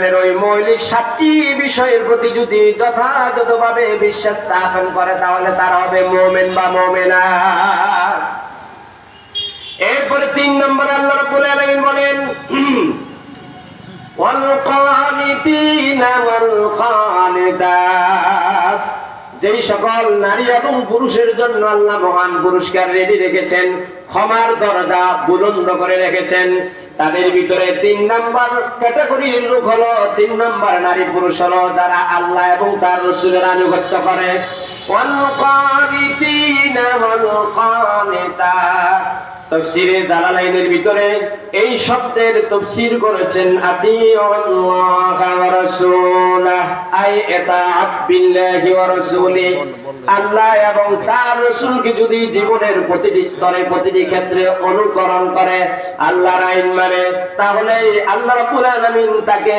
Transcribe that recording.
ইমানের ওই মৌলিক 7টি বিষয়ের প্রতি যদি যথাযথভাবে বিশ্বাস স্থাপন করে তাহলে তারা হবে মুমিন বা মুমিনা। এরপরে 3 নম্বর আল্লাহ রাব্বুল আলামিন বলেন ওয়াল কানিতিনা ওয়াল কানিতাত, যেই সকল নারী এবং পুরুষের জন্য আল্লাহ মহান পুরস্কার রেডি রেখেছেন, ক্ষমার দরজা বুলন্দ করে রেখেছেন, তাদের ভিতরে 3 নম্বর ক্যাটাগরির লোক হলো 3 নম্বর নারী পুরুষ হলো যারা আল্লাহ এবং তার রাসূলের আনুগত্য করে। ওয়াল কানিতিনা ওয়াল কানিতাত, তাফসীরে জালালাইনের ভিতরে এই শব্দের তাফসীর করেছেন আতিউল্লাহ ওয়া রাসূলাহ, আই ইতাআত বিল্লাহি ওয়া রাসূলি, আল্লাহ এবং তার রাসূলকে যদি জীবনের প্রতিটি স্তরে প্রতিটি ক্ষেত্রে অনুকরণ করে, আল্লাহর আইন মানে, তাহলে আল্লাহ রাব্বুল আলামিন তাকে